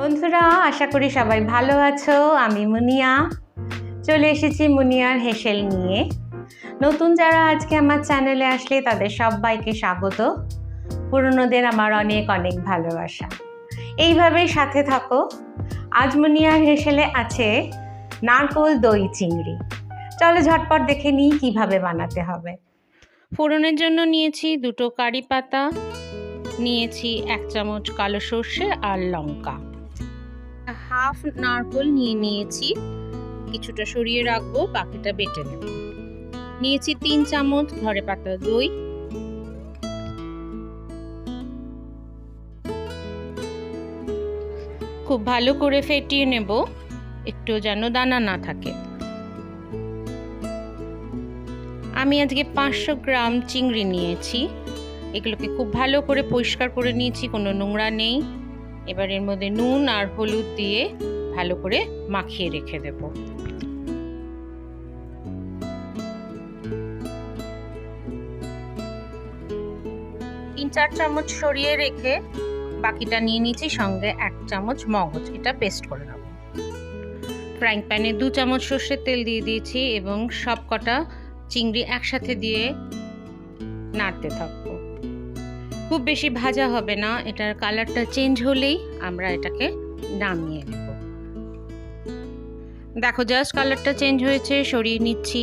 বন্ধুরা, আশা করি সবাই ভালো আছো। আমি মুনিয়া, চলে এসেছি মুনিয়ার হেসেল নিয়ে। নতুন যারা আজকে আমার চ্যানেলে আসলে তাদের সবাইকে স্বাগত। পুরনোদের আমার অনেক অনেক ভালোবাসা। এইভাবেই সাথে থাকো। আজ মুনিয়ার হেসেলে আছে নারকোল দই চিংড়ি। চলো ঝটপট দেখে নিই কিভাবে বানাতে হবে। ফোড়নের জন্য নিয়েছি 2 কারি পাতা, নিয়েছি 1 চামচ কালো সর্ষে আর লঙ্কা, হাফ নারকোল নিয়েছি, কিছুটা সরিয়ে রাখবো, বাকিটা বেটে নেব। নিয়েছি 3 চামচ ঘরে পাতা দই, খুব ভালো করে ফেটিয়ে নেব, একটু যেন দানা না থাকে। আমি আজকে 500 গ্রাম চিংড়ি নিয়েছি, এগুলোকে খুব ভালো করে পরিষ্কার করে নিয়েছি, কোনো নোংরা নেই। এবার এর মধ্যে নুন আর হলুদ দিয়ে ভালো করে মাখিয়ে রেখে দেব। তিন 4 চামচ সরিয়ে রেখে বাকিটা নিয়ে নিয়েছি, সঙ্গে 1 চামচ মগজ, এটা পেস্ট করে নেব। ফ্রাইং প্যানে 2 চামচ সর্ষের তেল দিয়ে দিয়েছি এবং সব কটা চিংড়ি একসাথে দিয়ে নাড়তে থাকবো। খুব বেশি ভাজা হবে না, এটার কালারটা চেঞ্জ হলেই আমরা এটাকে নামিয়ে নেব। দেখো জাস্ট কালারটা চেঞ্জ হয়েছে, সরিয়ে নিচ্ছি।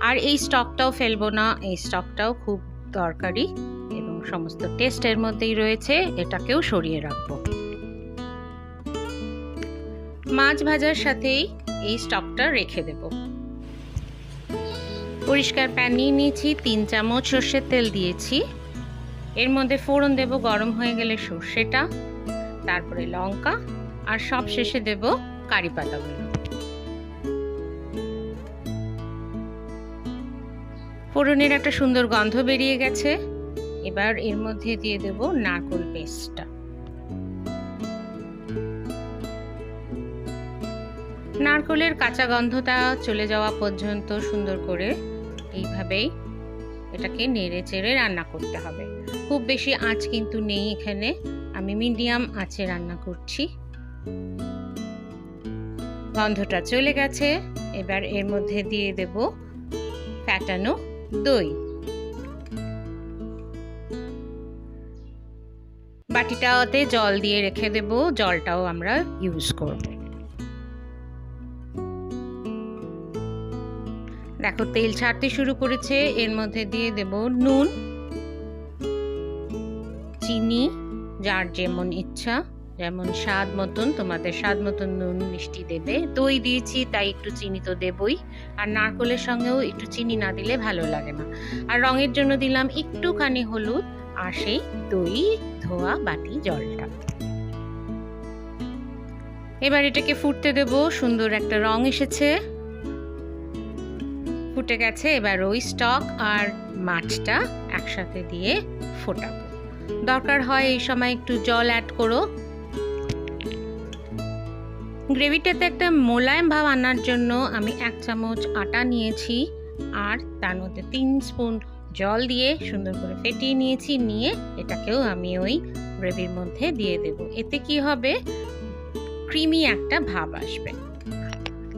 আর এই স্টকটাও ফেলবো না, এই স্টকটাও খুব দরকারি এবং সমস্ত টেস্টের মধ্যেই রয়েছে, এটাকেও সরিয়ে রাখবো। মাছ ভাজার সাথেই এই স্টকটা রেখে দেব। পরিষ্কার প্যান নিয়ে নিয়েছি, 3 চামচ সর্ষের তেল দিয়েছি, এর মধ্যে ফোড়ন দেব। গরম হয়ে গেলে সর্ষেটা, তারপরে লঙ্কা আর সব শেষে দেব কারি পাতাগুলো। ফোড়নের একটা সুন্দর গন্ধ বেরিয়ে গেছে, এবার এর মধ্যে দিয়ে দেব নারকোল পেস্টটা। নারকোলের কাঁচা গন্ধটা চলে যাওয়া পর্যন্ত সুন্দর করে এইভাবেই এটাকে নেড়ে চেড়ে রান্না করতে হবে। খুব বেশি আঁচ কিন্তু নেই এখানে, আমি মিডিয়াম আঁচে রান্না করছি। গন্ধটা চলে গেছে, এবার এর মধ্যে দিয়ে দেব ফ্যাটানো দই। বাটিটাতে জল দিয়ে রেখে দেব, জলটাও আমরা ইউজ করব। দেখো তেল ছাড়তে শুরু করেছে, এর মধ্যে দিয়ে দেব নুন, চিনি, যার যেমন ইচ্ছা, যেমন স্বাদ মতন, তোমাদের স্বাদ মতন নুন মিষ্টি দেবে। দই দিয়েছি তাই একটু চিনি তো দেবই, আর নারকোলের সঙ্গেও একটু চিনি না দিলে ভালো লাগে না। আর রঙের জন্য দিলাম একটুখানি হলুদ আর সেই দই ধোয়া বাটি জলটা। এবার এটাকে ফুটতে দেব, সুন্দর একটা রং এসেছে, ফুটে গেছে। এবার ওই স্টক আর মাছটা একসাথে দিয়ে ফোটাবো। দরকার হয় এই সময় একটু জল অ্যাড করো। গ্রেভিটাতে একটা মোলায়েম ভাব আনার জন্য আমি 1 চামচ আটা নিয়েছি আর তার মধ্যে 3 স্পুন জল দিয়ে সুন্দর করে ফেটিয়ে নিয়েছি। নিয়ে এটাকেও আমি ওই গ্রেভির মধ্যে দিয়ে দেব। এতে কি হবে, ক্রিমি একটা ভাব আসবে।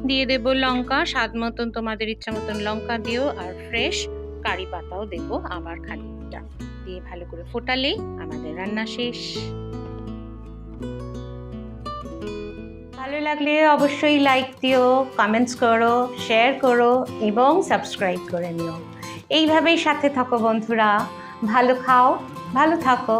দিয়ে দেব লঙ্কা, স্বাদ মতন, তোমাদের ইচ্ছা মতন লঙ্কা দিও, আর ফ্রেশ কারি পাতাও দেব আবার খানিকটা দিয়ে ভালো করে ফোটালেই আমাদের রান্না শেষ। ভালো লাগলে অবশ্যই লাইক দিও, কমেন্টস করো, শেয়ার করো এবং সাবস্ক্রাইব করে নিও। এইভাবেই সাথে থাকো বন্ধুরা, ভালো খাও, ভালো থাকো।